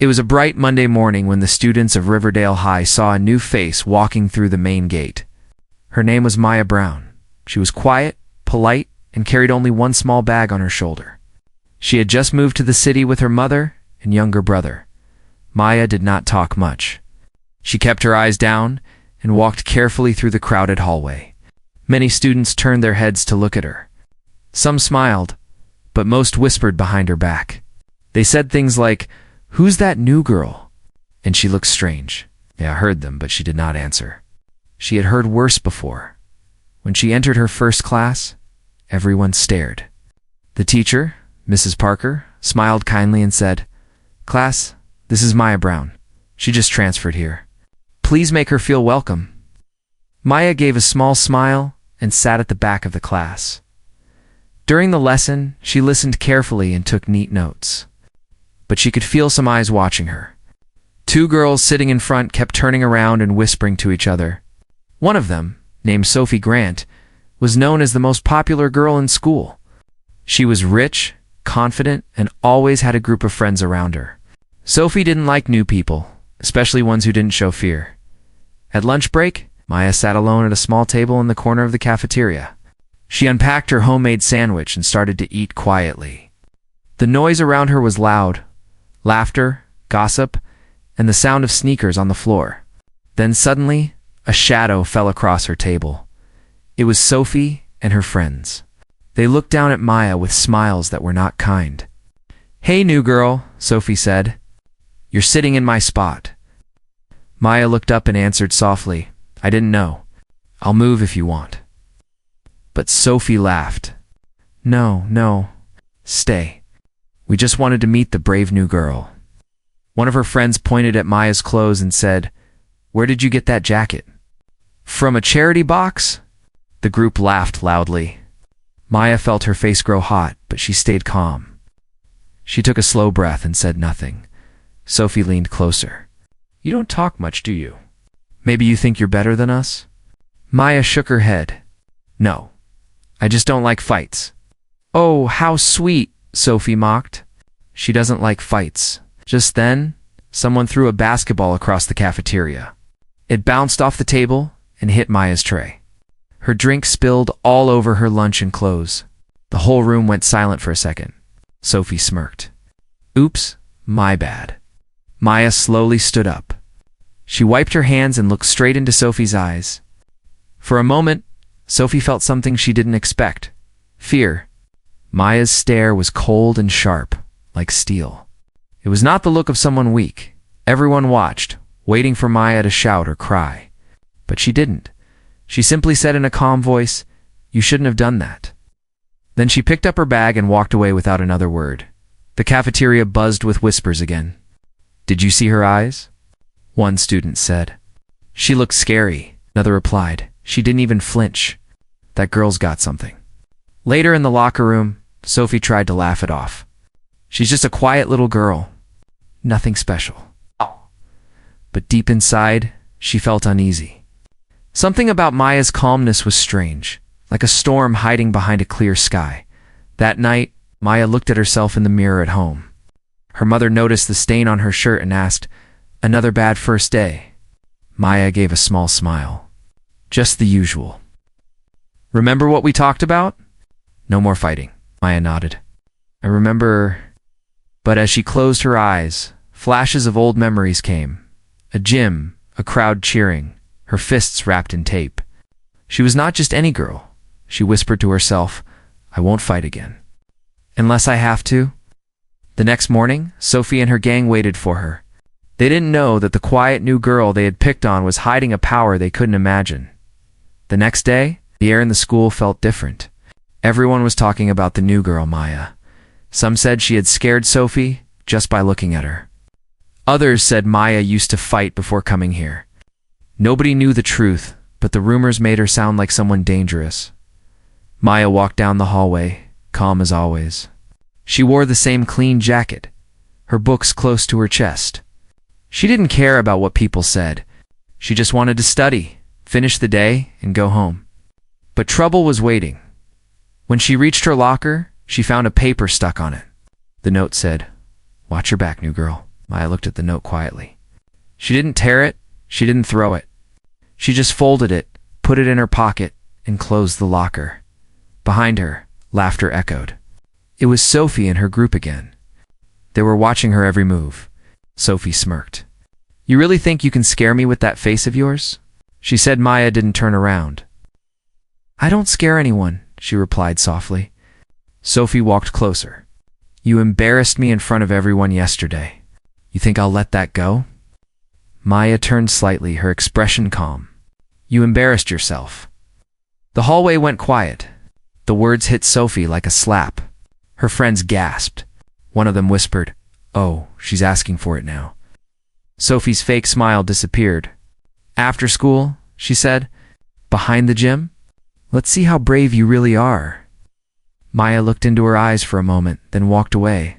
It was a bright Monday morning when the students of Riverdale High saw a new face walking through the main gate. Her name was Maya Brown. She was quiet, polite, and carried only one small bag on her shoulder. She had just moved to the city with her mother and younger brother. Maya did not talk much. She kept her eyes down and walked carefully through the crowded hallway. Many students turned their heads to look at her. Some smiled, but most whispered behind her back. They said things like, "Who's that new girl?" And she looked strange. Yeah, I heard them, but she did not answer. She had heard worse before. When she entered her first class, everyone stared. The teacher, Mrs. Parker, smiled kindly and said, "Class, this is Maya Brown. She just transferred here. Please make her feel welcome." Maya gave a small smile and sat at the back of the class. During the lesson, she listened carefully and took neat notes. But she could feel some eyes watching her. Two girls sitting in front kept turning around and whispering to each other. One of them, named Sophie Grant, was known as the most popular girl in school. She was rich, confident, and always had a group of friends around her. Sophie didn't like new people, especially ones who didn't show fear. At lunch break, Maya sat alone at a small table in the corner of the cafeteria. She unpacked her homemade sandwich and started to eat quietly. The noise around her was loud. Laughter, gossip, and the sound of sneakers on the floor. Then suddenly, a shadow fell across her table. It was Sophie and her friends. They looked down at Maya with smiles that were not kind. "Hey, new girl," Sophie said. "You're sitting in my spot." Maya looked up and answered softly, "I didn't know. I'll move if you want." But Sophie laughed. No, stay. We just wanted to meet the brave new girl." One of her friends pointed at Maya's clothes and said, "Where did you get that jacket?" "From a charity box?" The group laughed loudly. Maya felt her face grow hot, but she stayed calm. She took a slow breath and said nothing. Sophie leaned closer. "You don't talk much, do you? Maybe you think you're better than us?" Maya shook her head. "No, I just don't like fights." "Oh, how sweet," Sophie mocked. "She doesn't like fights." Just then, someone threw a basketball across the cafeteria. It bounced off the table and hit Maya's tray. Her drink spilled all over her lunch and clothes. The whole room went silent for a second. Sophie smirked. "Oops, my bad." Maya slowly stood up. She wiped her hands and looked straight into Sophie's eyes. For a moment, Sophie felt something she didn't expect. Fear. Maya's stare was cold and sharp, like steel. It was not the look of someone weak. Everyone watched, waiting for Maya to shout or cry. But she didn't. She simply said in a calm voice, "You shouldn't have done that." Then she picked up her bag and walked away without another word. The cafeteria buzzed with whispers again. "Did you see her eyes?" One student said. "She looked scary," another replied. "She didn't even flinch. That girl's got something." Later in the locker room, Sophie tried to laugh it off. "She's just a quiet little girl. Nothing special." But deep inside, she felt uneasy. Something about Maya's calmness was strange, like a storm hiding behind a clear sky. That night, Maya looked at herself in the mirror at home. Her mother noticed the stain on her shirt and asked, "Another bad first day?" Maya gave a small smile. "Just the usual." "Remember what we talked about?" "No more fighting," Maya nodded. "I remember..." But as she closed her eyes, flashes of old memories came. A gym, a crowd cheering, her fists wrapped in tape. She was not just any girl. She whispered to herself, "I won't fight again. Unless I have to." The next morning, Sophie and her gang waited for her. They didn't know that the quiet new girl they had picked on was hiding a power they couldn't imagine. The next day, the air in the school felt different. Everyone was talking about the new girl, Maya. Some said she had scared Sophie just by looking at her. Others said Maya used to fight before coming here. Nobody knew the truth, but the rumors made her sound like someone dangerous. Maya walked down the hallway, calm as always. She wore the same clean jacket, her books close to her chest. She didn't care about what people said. She just wanted to study, finish the day, and go home. But trouble was waiting. When she reached her locker, she found a paper stuck on it. The note said, "Watch your back, new girl." Maya looked at the note quietly. She didn't tear it, she didn't throw it. She just folded it, put it in her pocket, and closed the locker. Behind her, laughter echoed. It was Sophie and her group again. They were watching her every move. Sophie smirked. "You really think you can scare me with that face of yours?" she said. Maya didn't turn around. "I don't scare anyone," she replied softly. Sophie walked closer. "You embarrassed me in front of everyone yesterday. You think I'll let that go?" Maya turned slightly, her expression calm. "You embarrassed yourself." The hallway went quiet. The words hit Sophie like a slap. Her friends gasped. One of them whispered, "Oh, she's asking for it now." Sophie's fake smile disappeared. "After school," she said, "behind the gym? Let's see how brave you really are." Maya looked into her eyes for a moment, then walked away.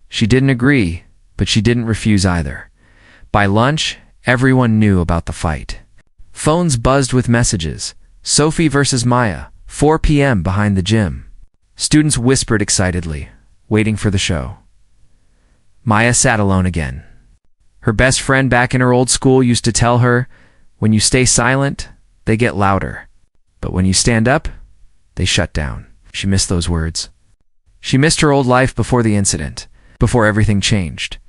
She didn't agree, but she didn't refuse either. By lunch, everyone knew about the fight. Phones buzzed with messages. Sophie versus Maya, 4 p.m. behind the gym. Students whispered excitedly, waiting for the show. Maya sat alone again. Her best friend back in her old school used to tell her, when you stay silent, they get louder. But when you stand up, they shut down. She missed those words. She missed her old life before the incident, before everything changed.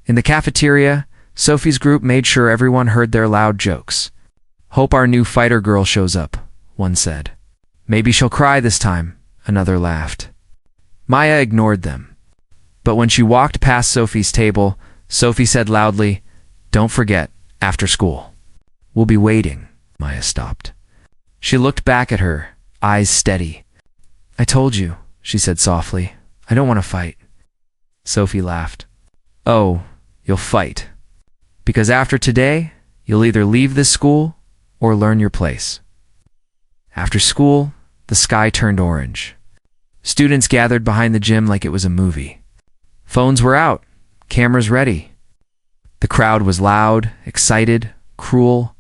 In the cafeteria, Sophie's group made sure everyone heard their loud jokes. "Hope our new fighter girl shows up," one said. "Maybe she'll cry this time," another laughed. Maya ignored them. But when she walked past Sophie's table, Sophie said loudly, "Don't forget, after school. We'll be waiting." Maya stopped. She looked back at her, eyes steady. "I told you," she said softly. "I don't want to fight." Sophie laughed. "Oh, you'll fight. Because after today, you'll either leave this school or learn your place." After school, the sky turned orange. Students gathered behind the gym like it was a movie. Phones were out, cameras ready. The crowd was loud, excited, cruel.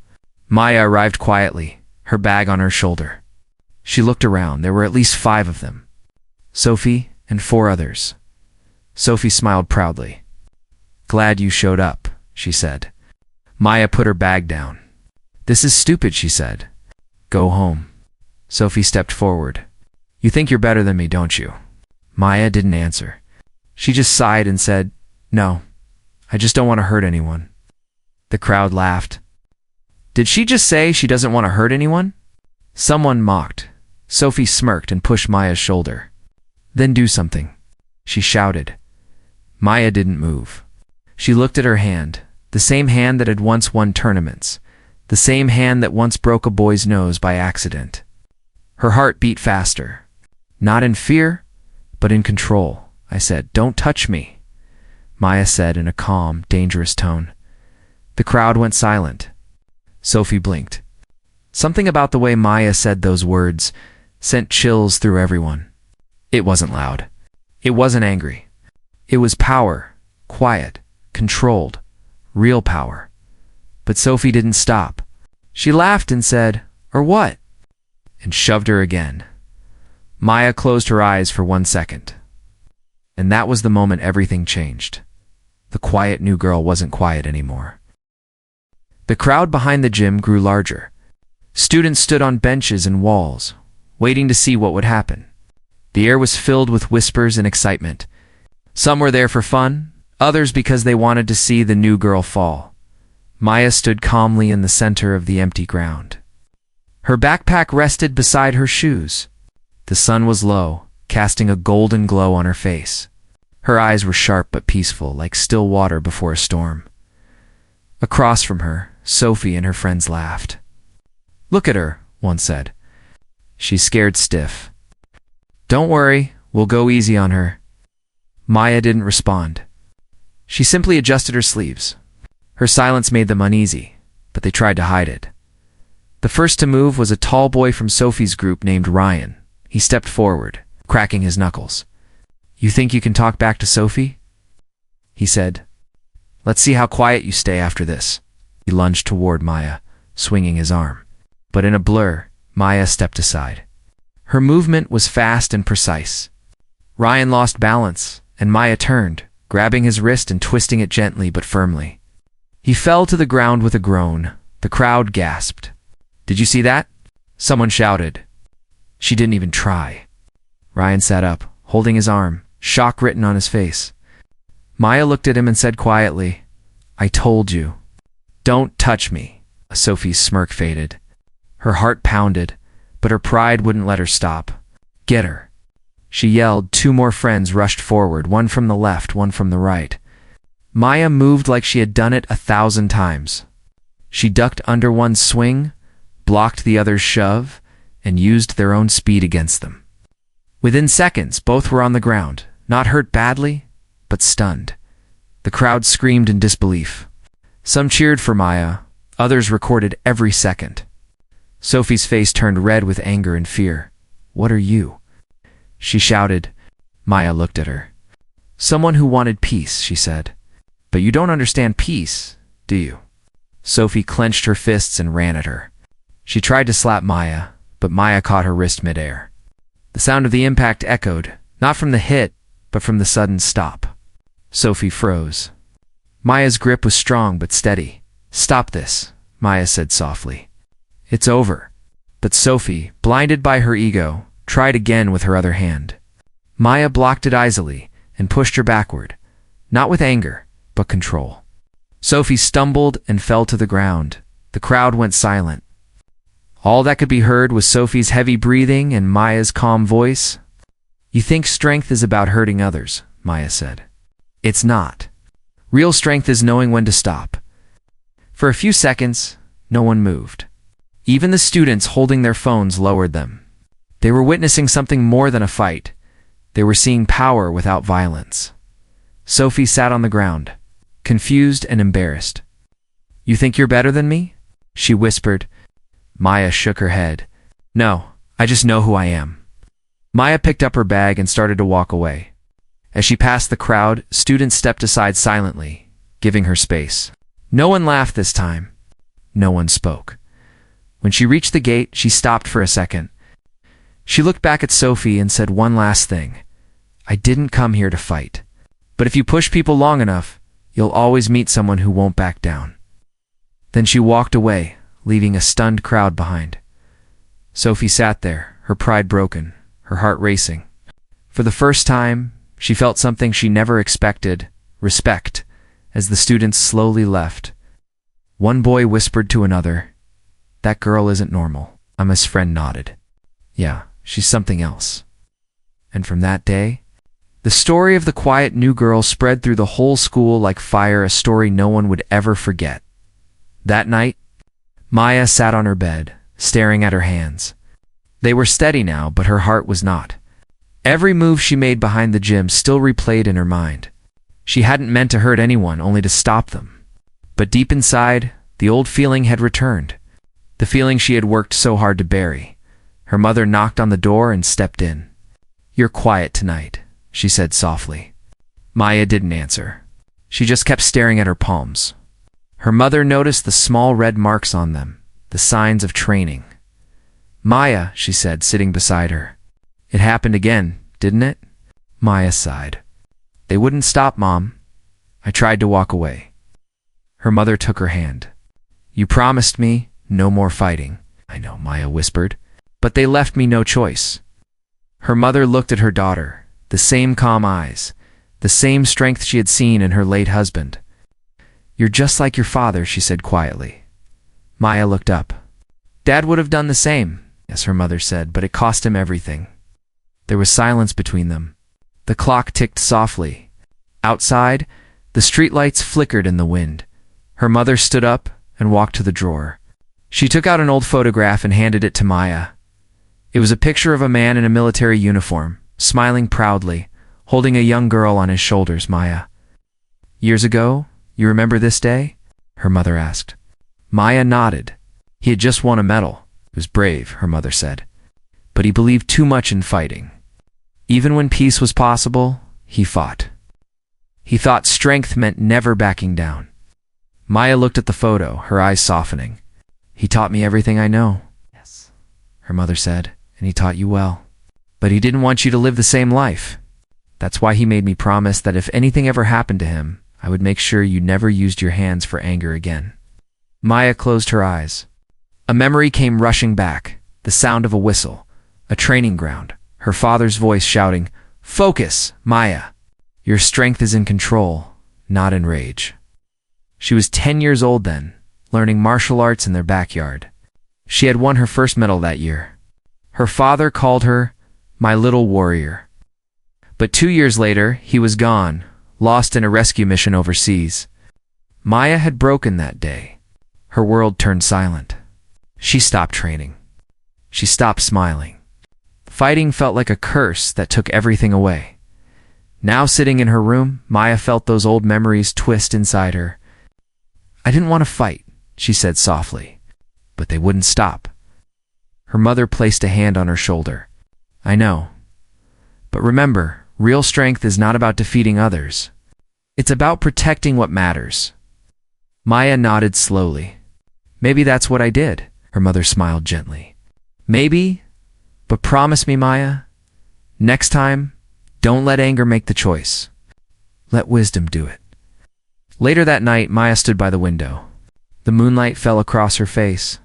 Maya arrived quietly, her bag on her shoulder. She looked around. There were at least 5 of them. Sophie and 4 others. Sophie smiled proudly. "Glad you showed up," she said. Maya put her bag down. "This is stupid," she said. "Go home." Sophie stepped forward. "You think you're better than me, don't you?" Maya didn't answer. She just sighed and said, "No, I just don't want to hurt anyone." The crowd laughed. Did she just say she doesn't want to hurt anyone? Someone mocked. Sophie smirked and pushed Maya's shoulder. "Then do something," she shouted. Maya didn't move. She looked at her hand, the same hand that had once won tournaments, the same hand that once broke a boy's nose by accident. Her heart beat faster. "Not in fear, but in control," I said. "Don't touch me," Maya said in a calm, dangerous tone. The crowd went silent. Sophie blinked. Something about the way Maya said those words sent chills through everyone. It wasn't loud. It wasn't angry. It was power, quiet, controlled, real power. But Sophie didn't stop. She laughed and said, "Or what?" and shoved her again. Maya closed her eyes for 1 second. And that was the moment everything changed. The quiet new girl wasn't quiet anymore. The crowd behind the gym grew larger. Students stood on benches and walls, waiting to see what would happen. The air was filled with whispers and excitement. Some were there for fun, others because they wanted to see the new girl fall. Maya stood calmly in the center of the empty ground. Her backpack rested beside her shoes. The sun was low, casting a golden glow on her face. Her eyes were sharp but peaceful, like still water before a storm. Across from her, Sophie and her friends laughed. "Look at her," one said. "She's scared stiff." "Don't worry, we'll go easy on her." Maya didn't respond. She simply adjusted her sleeves. Her silence made them uneasy, but they tried to hide it. The first to move was a tall boy from Sophie's group named Ryan. He stepped forward, cracking his knuckles. "You think you can talk back to Sophie?" he said. "Let's see how quiet you stay after this." He lunged toward Maya, swinging his arm. But in a blur, Maya stepped aside. Her movement was fast and precise. Ryan lost balance, and Maya turned, grabbing his wrist and twisting it gently but firmly. He fell to the ground with a groan. The crowd gasped. "Did you see that?" Someone shouted. "She didn't even try." Ryan sat up, holding his arm, shock written on his face. Maya looked at him and said quietly, "I told you." "Don't touch me." Sophie's smirk faded. Her heart pounded, but her pride wouldn't let her stop. "Get her." She yelled. Two more friends rushed forward, one from the left, one from the right. Maya moved like she had done it 1,000 times. She ducked under one's swing, blocked the other's shove, and used their own speed against them. Within seconds, both were on the ground, not hurt badly, but stunned. The crowd screamed in disbelief. Some cheered for Maya, others recorded every second. Sophie's face turned red with anger and fear. "What are you?" she shouted. Maya looked at her. "Someone who wanted peace," she said. "But you don't understand peace, do you?" Sophie clenched her fists and ran at her. She tried to slap Maya, but Maya caught her wrist midair. The sound of the impact echoed, not from the hit, but from the sudden stop. Sophie froze. Maya's grip was strong but steady. "Stop this," Maya said softly. "It's over." But Sophie, blinded by her ego, tried again with her other hand. Maya blocked it easily and pushed her backward, not with anger, but control. Sophie stumbled and fell to the ground. The crowd went silent. All that could be heard was Sophie's heavy breathing and Maya's calm voice. "You think strength is about hurting others," Maya said. "It's not. Real strength is knowing when to stop." For a few seconds, no one moved. Even the students holding their phones lowered them. They were witnessing something more than a fight. They were seeing power without violence. Sophie sat on the ground, confused and embarrassed. "You think you're better than me?" she whispered. Maya shook her head. "No, I just know who I am." Maya picked up her bag and started to walk away. As she passed the crowd, students stepped aside silently, giving her space. No one laughed this time. No one spoke. When she reached the gate, she stopped for a second. She looked back at Sophie and said one last thing. "I didn't come here to fight. But if you push people long enough, you'll always meet someone who won't back down." Then she walked away, leaving a stunned crowd behind. Sophie sat there, her pride broken, her heart racing. For the first time, she felt something she never expected, respect, as the students slowly left. One boy whispered to another, "That girl isn't normal." Emma's friend nodded. "Yeah, she's something else." And from that day, the story of the quiet new girl spread through the whole school like fire, a story no one would ever forget. That night, Maya sat on her bed, staring at her hands. They were steady now, but her heart was not. Every move she made behind the gym still replayed in her mind. She hadn't meant to hurt anyone, only to stop them. But deep inside, the old feeling had returned. The feeling she had worked so hard to bury. Her mother knocked on the door and stepped in. "You're quiet tonight," she said softly. Maya didn't answer. She just kept staring at her palms. Her mother noticed the small red marks on them, the signs of training. "Maya," she said, sitting beside her. "It happened again, didn't it?" Maya sighed. "They wouldn't stop, Mom. I tried to walk away." Her mother took her hand. "You promised me no more fighting." "I know," Maya whispered, "but they left me no choice." Her mother looked at her daughter, the same calm eyes, the same strength she had seen in her late husband. "You're just like your father," she said quietly. Maya looked up. "Dad would have done the same," yes, her mother said, "but it cost him everything." There was silence between them. The clock ticked softly. Outside, the streetlights flickered in the wind. Her mother stood up and walked to the drawer. She took out an old photograph and handed it to Maya. It was a picture of a man in a military uniform, smiling proudly, holding a young girl on his shoulders. "Maya, years ago, you remember this day?" her mother asked. Maya nodded. "He had just won a medal. He was brave," her mother said. "But he believed too much in fighting. Even when peace was possible, he fought. He thought strength meant never backing down." Maya looked at the photo, her eyes softening. "He taught me everything I know." "Yes," her mother said, "and he taught you well. But he didn't want you to live the same life. That's why he made me promise that if anything ever happened to him, I would make sure you never used your hands for anger again." Maya closed her eyes. A memory came rushing back, the sound of a whistle, a training ground, her father's voice shouting, "Focus, Maya! Your strength is in control, not in rage." She was 10 years old then, learning martial arts in their backyard. She had won her first medal that year. Her father called her "my little warrior." But 2 years later, he was gone, lost in a rescue mission overseas. Maya had broken that day. Her world turned silent. She stopped training. She stopped smiling. Fighting felt like a curse that took everything away. Now sitting in her room, Maya felt those old memories twist inside her. "I didn't want to fight," she said softly, but they wouldn't stop. Her mother placed a hand on her shoulder. "I know. But remember, real strength is not about defeating others. It's about protecting what matters." Maya nodded slowly. "Maybe that's what I did," her mother smiled gently. "Maybe, but promise me, Maya, next time, don't let anger make the choice. Let wisdom do it." Later that night, Maya stood by the window. The moonlight fell across her face.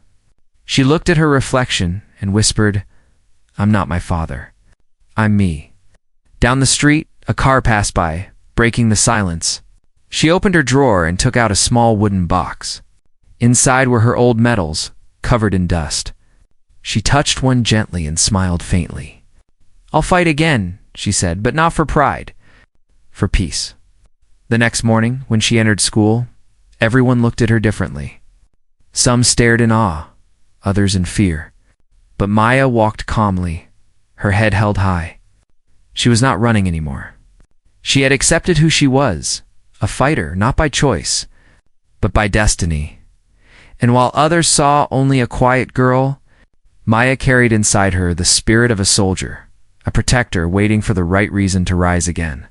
She looked at her reflection and whispered, "I'm not my father. I'm me." Down the street, a car passed by, breaking the silence. She opened her drawer and took out a small wooden box. Inside were her old medals, covered in dust. She touched one gently and smiled faintly. "I'll fight again," she said, "but not for pride. For peace." The next morning, when she entered school, everyone looked at her differently. Some stared in awe, others in fear. But Maya walked calmly, her head held high. She was not running anymore. She had accepted who she was, a fighter, not by choice, but by destiny. And while others saw only a quiet girl, Maya carried inside her the spirit of a soldier, a protector waiting for the right reason to rise again.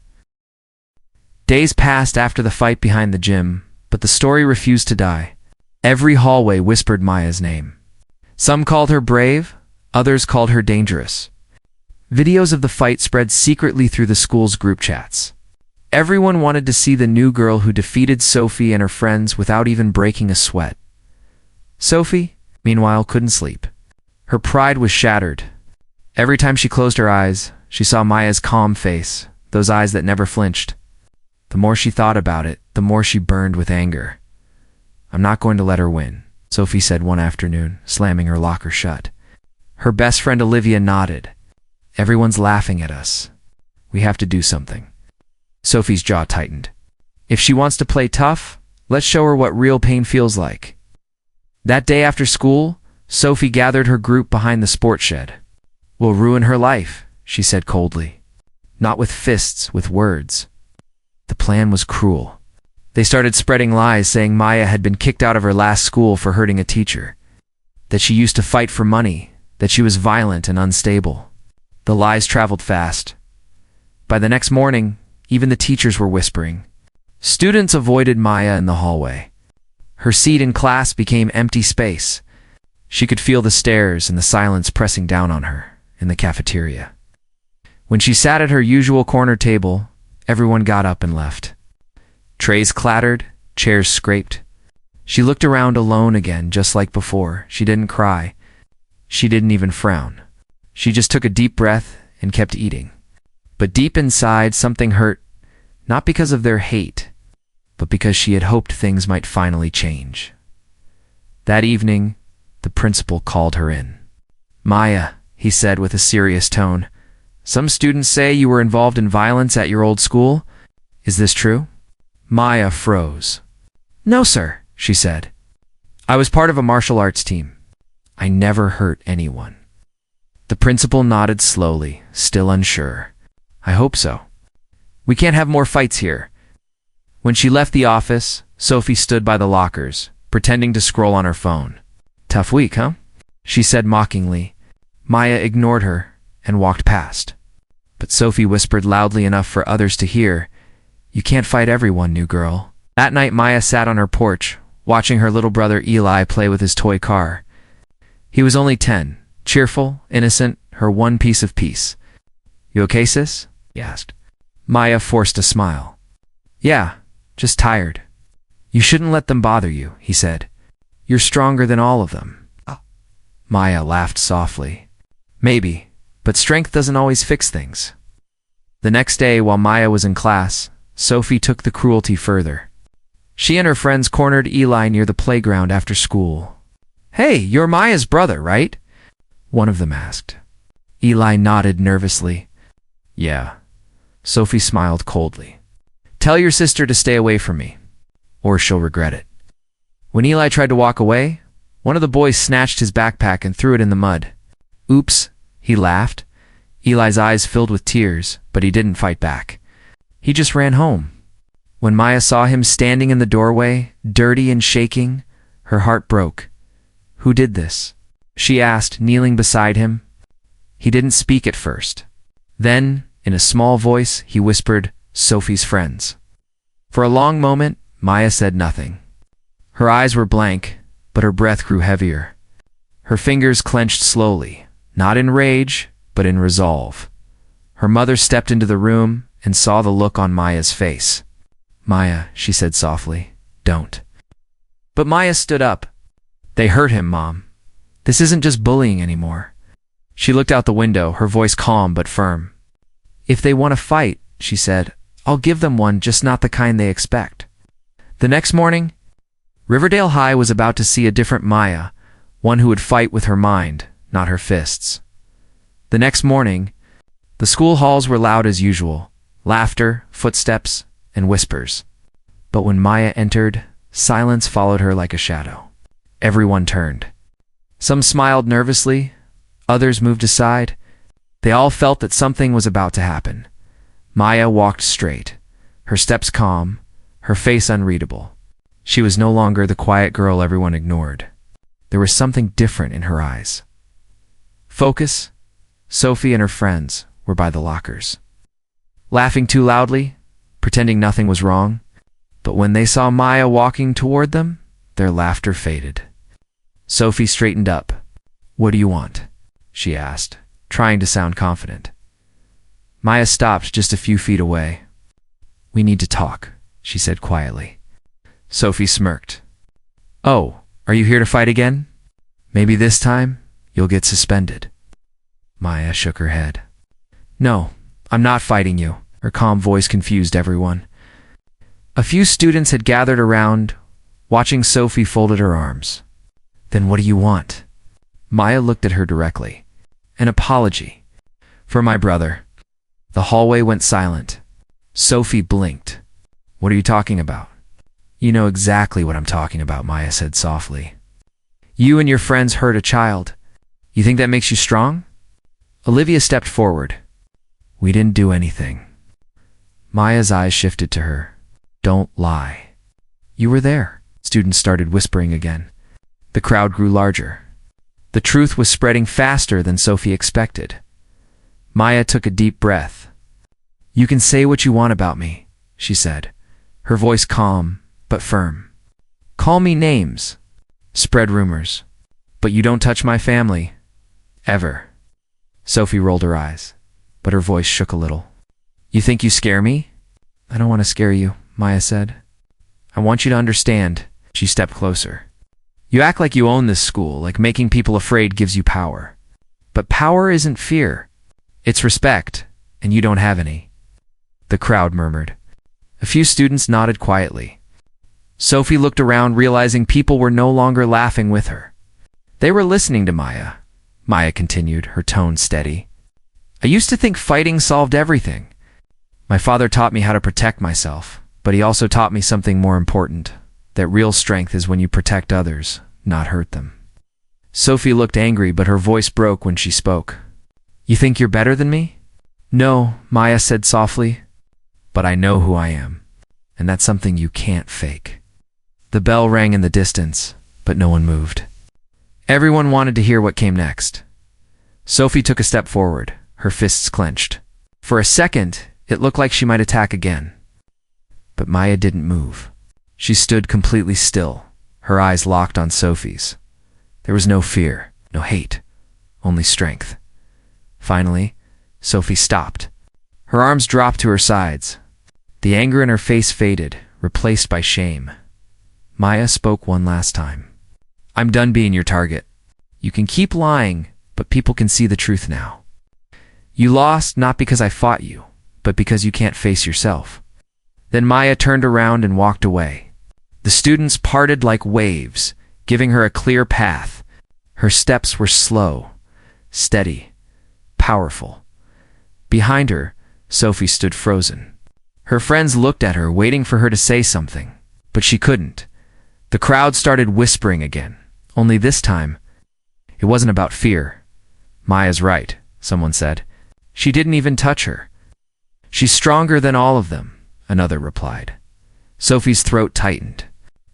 Days passed after the fight behind the gym, but the story refused to die. Every hallway whispered Maya's name. Some called her brave, others called her dangerous. Videos of the fight spread secretly through the school's group chats. Everyone wanted to see the new girl who defeated Sophie and her friends without even breaking a sweat. Sophie, meanwhile, couldn't sleep. Her pride was shattered. Every time she closed her eyes, she saw Maya's calm face, those eyes that never flinched. The more she thought about it, the more she burned with anger. "I'm not going to let her win," Sophie said one afternoon, slamming her locker shut. Her best friend Olivia nodded. "Everyone's laughing at us. We have to do something." Sophie's jaw tightened. "If she wants to play tough, let's show her what real pain feels like." That day after school, Sophie gathered her group behind the sports shed. "We'll ruin her life," she said coldly. "Not with fists, with words." The plan was cruel. They started spreading lies saying Maya had been kicked out of her last school for hurting a teacher, that she used to fight for money, that she was violent and unstable. The lies traveled fast. By the next morning, even the teachers were whispering. Students avoided Maya in the hallway. Her seat in class became empty space. She could feel the stares and the silence pressing down on her in the cafeteria. When she sat at her usual corner table, everyone got up and left. Trays clattered, chairs scraped. She looked around alone again, just like before. She didn't cry. She didn't even frown. She just took a deep breath and kept eating. But deep inside, something hurt, not because of their hate, but because she had hoped things might finally change. That evening, the principal called her in. "Maya," he said with a serious tone, "some students say you were involved in violence at your old school. Is this true?" Maya froze. "No, sir," she said. "I was part of a martial arts team. I never hurt anyone." The principal nodded slowly, still unsure. "I hope so. We can't have more fights here." When she left the office, Sophie stood by the lockers, pretending to scroll on her phone. "Tough week, huh?" she said mockingly. Maya ignored her and walked past. But Sophie whispered loudly enough for others to hear, "You can't fight everyone, new girl." That night, Maya sat on her porch, watching her little brother Eli play with his toy car. He was only 10, cheerful, innocent, her one piece of peace. "You okay, sis?" he asked. Maya forced a smile. Yeah, just tired. You shouldn't let them bother you, he said. You're stronger than all of them. Maya laughed softly. Maybe, but strength doesn't always fix things. The next day, while Maya was in class, Sophie took the cruelty further. She and her friends cornered Eli near the playground after school. Hey, you're Maya's brother, right? One of them asked. Eli nodded nervously. Yeah. Sophie smiled coldly. Tell your sister to stay away from me, or she'll regret it. When Eli tried to walk away, one of the boys snatched his backpack and threw it in the mud. Oops, he laughed. Eli's eyes filled with tears, but he didn't fight back. He just ran home. When Maya saw him standing in the doorway, dirty and shaking, her heart broke. Who did this? She asked, kneeling beside him. He didn't speak at first. Then, in a small voice, he whispered, Sophie's friends. For a long moment, Maya said nothing. Her eyes were blank, but her breath grew heavier. Her fingers clenched slowly, not in rage, but in resolve. Her mother stepped into the room and saw the look on Maya's face. Maya, she said softly, don't. But Maya stood up. They hurt him, Mom. This isn't just bullying anymore. She looked out the window, her voice calm but firm. If they want to fight, she said, I'll give them one, just not the kind they expect. The next morning, Riverdale High was about to see a different Maya, one who would fight with her mind, not her fists. The next morning, the school halls were loud as usual, laughter, footsteps, and whispers. But when Maya entered, silence followed her like a shadow. Everyone turned. Some smiled nervously, others moved aside. They all felt that something was about to happen. Maya walked straight, her steps calm, her face unreadable. She was no longer the quiet girl everyone ignored. There was something different in her eyes. Focus. Sophie and her friends were by the lockers, laughing too loudly, pretending nothing was wrong. But when they saw Maya walking toward them, their laughter faded. Sophie straightened up. What do you want? She asked, trying to sound confident. Maya stopped just a few feet away. We need to talk, she said quietly. Sophie smirked. Oh, are you here to fight again? Maybe this time you'll get suspended. Maya shook her head. No, I'm not fighting you. Her calm voice confused everyone. A few students had gathered around, watching Sophie folded her arms. Then what do you want? Maya looked at her directly. An apology. For my brother. The hallway went silent. Sophie blinked. What are you talking about? You know exactly what I'm talking about, Maya said softly. You and your friends hurt a child. You think that makes you strong? Olivia stepped forward. We didn't do anything. Maya's eyes shifted to her. Don't lie. You were there. Students started whispering again. The crowd grew larger. The truth was spreading faster than Sophie expected. Maya took a deep breath. You can say what you want about me, she said, her voice calm but firm. Call me names. Spread rumors. But you don't touch my family. Ever. Sophie rolled her eyes, but her voice shook a little. You think you scare me? I don't want to scare you, Maya said. I want you to understand. She stepped closer. You act like you own this school, like making people afraid gives you power. But power isn't fear. It's respect, and you don't have any. The crowd murmured. A few students nodded quietly. Sophie looked around, realizing people were no longer laughing with her. They were listening to Maya. Maya continued, her tone steady. I used to think fighting solved everything. My father taught me how to protect myself, but he also taught me something more important, that real strength is when you protect others, not hurt them. Sophie looked angry, but her voice broke when she spoke. You think you're better than me? No, Maya said softly, but I know who I am, and that's something you can't fake. The bell rang in the distance, but no one moved. Everyone wanted to hear what came next. Sophie took a step forward, her fists clenched. For a second, it looked like she might attack again. But Maya didn't move. She stood completely still, her eyes locked on Sophie's. There was no fear, no hate, only strength. Finally, Sophie stopped. Her arms dropped to her sides. The anger in her face faded, replaced by shame. Maya spoke one last time. "I'm done being your target. You can keep lying, but people can see the truth now. You lost not because I fought you, but because you can't face yourself." Then Maya turned around and walked away. The students parted like waves, giving her a clear path. Her steps were slow, steady, powerful. Behind her, Sophie stood frozen. Her friends looked at her, waiting for her to say something, but she couldn't. The crowd started whispering again, only this time, it wasn't about fear. "Maya's right," someone said. "She didn't even touch her." "She's stronger than all of them," another replied. Sophie's throat tightened.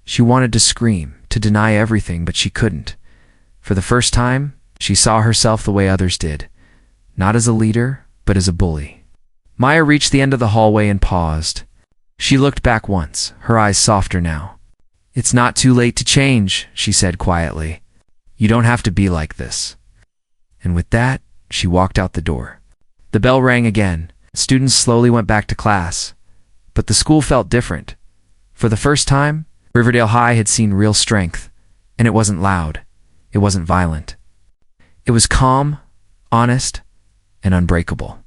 She wanted to scream, to deny everything, but she couldn't. For the first time, she saw herself the way others did, not as a leader, but as a bully. Maya reached the end of the hallway and paused. She looked back once, her eyes softer now. "It's not too late to change," she said quietly. "You don't have to be like this." And with that, she walked out the door. The bell rang again. Students slowly went back to class. But the school felt different. For the first time, Riverdale High had seen real strength, and it wasn't loud. It wasn't violent. It was calm, honest, and unbreakable.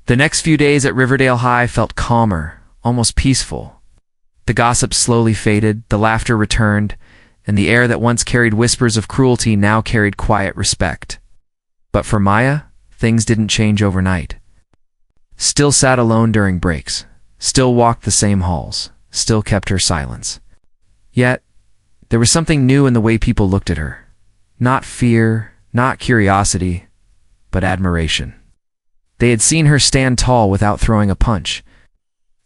The next few days at Riverdale High felt calmer, almost peaceful. The gossip slowly faded, the laughter returned, and the air that once carried whispers of cruelty now carried quiet respect. But for Maya, things didn't change overnight. Still sat alone during breaks, still walked the same halls, still kept her silence. Yet, there was something new in the way people looked at her. Not fear, not curiosity, but admiration. They had seen her stand tall without throwing a punch.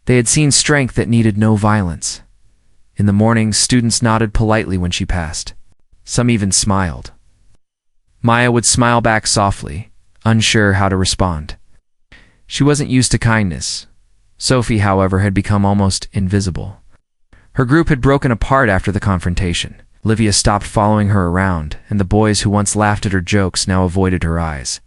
They had seen strength that needed no violence. In the mornings, students nodded politely when she passed. Some even smiled. Maya would smile back softly, unsure how to respond. She wasn't used to kindness. Sophie, however, had become almost invisible. Her group had broken apart after the confrontation. Olivia stopped following her around, and the boys who once laughed at her jokes now avoided her eyes.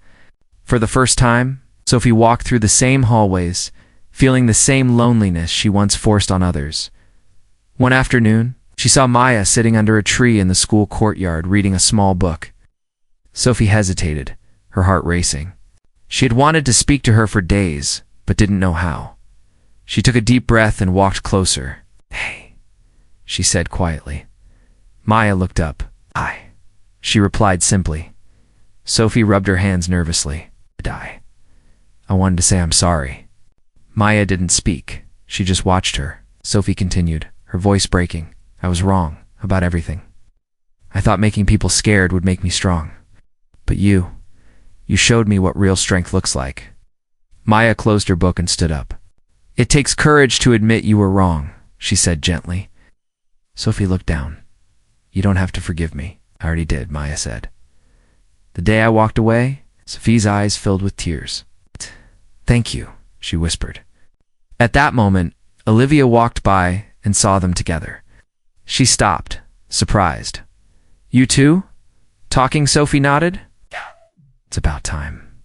For the first time, Sophie walked through the same hallways, feeling the same loneliness she once forced on others. One afternoon, she saw Maya sitting under a tree in the school courtyard reading a small book. Sophie hesitated, her heart racing. She had wanted to speak to her for days, but didn't know how. She took a deep breath and walked closer. "Hey," she said quietly. Maya looked up. "Hi," she replied simply. Sophie rubbed her hands nervously. I wanted to say I'm sorry." Maya didn't speak. She just watched her. Sophie continued, her voice breaking. "I was wrong about everything. I thought making people scared would make me strong. But you showed me what real strength looks like." Maya closed her book and stood up. "It takes courage to admit you were wrong," she said gently. Sophie looked down. "You don't have to forgive me." "I already did," Maya said. The day I walked away, Sophie's eyes filled with tears. "Thank you," she whispered. At that moment, Olivia walked by and saw them together. She stopped, surprised. "You too? Talking?" Sophie nodded. "It's about time."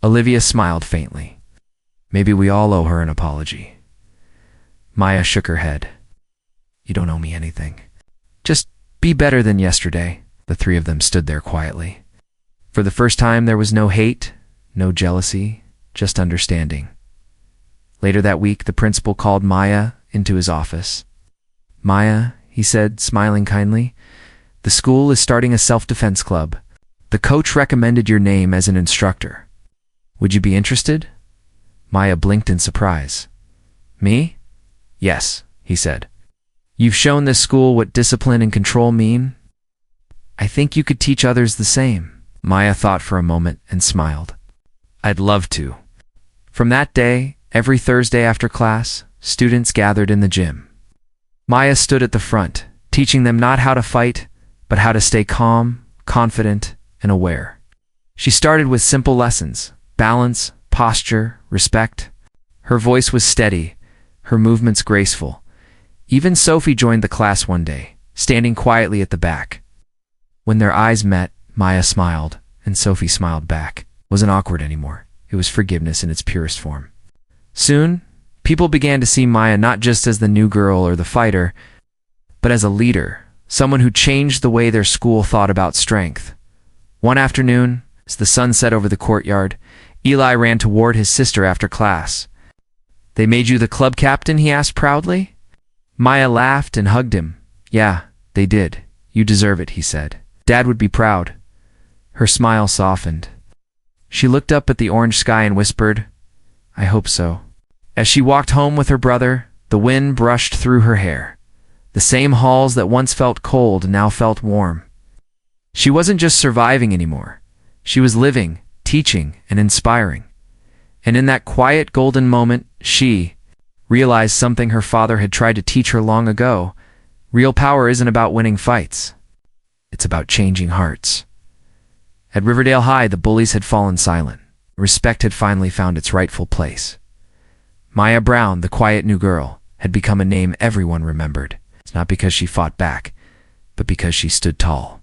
Olivia smiled faintly. "Maybe we all owe her an apology." Maya shook her head. "You don't owe me anything. Just be better than yesterday." The three of them stood there quietly. For the first time, there was no hate, no jealousy, just understanding. Later that week, the principal called Maya into his office. "Maya," he said, smiling kindly, "the school is starting a self-defense club. The coach recommended your name as an instructor. Would you be interested?" Maya blinked in surprise. "Me?" "Yes," he said. "You've shown this school what discipline and control mean. I think you could teach others the same." Maya thought for a moment and smiled. "I'd love to." From that day, every Thursday after class, students gathered in the gym. Maya stood at the front, teaching them not how to fight, but how to stay calm, confident, and aware. She started with simple lessons: balance, posture, respect. Her voice was steady, her movements graceful. Even Sophie joined the class one day, standing quietly at the back. When their eyes met, Maya smiled, and Sophie smiled back. It wasn't awkward anymore. It was forgiveness in its purest form. Soon, people began to see Maya not just as the new girl or the fighter, but as a leader, someone who changed the way their school thought about strength. One afternoon, as the sun set over the courtyard, Eli ran toward his sister after class. "They made you the club captain?" he asked proudly. Maya laughed and hugged him. "Yeah, they did. You deserve it," he said. "Dad would be proud." Her smile softened. She looked up at the orange sky and whispered, "I hope so." As she walked home with her brother, the wind brushed through her hair. The same halls that once felt cold now felt warm. She wasn't just surviving anymore. She was living, teaching, and inspiring. And in that quiet golden moment, she realized something her father had tried to teach her long ago. Real power isn't about winning fights. It's about changing hearts. At Riverdale High, the bullies had fallen silent. Respect had finally found its rightful place. Maya Brown, the quiet new girl, had become a name everyone remembered. It's not because she fought back, but because she stood tall.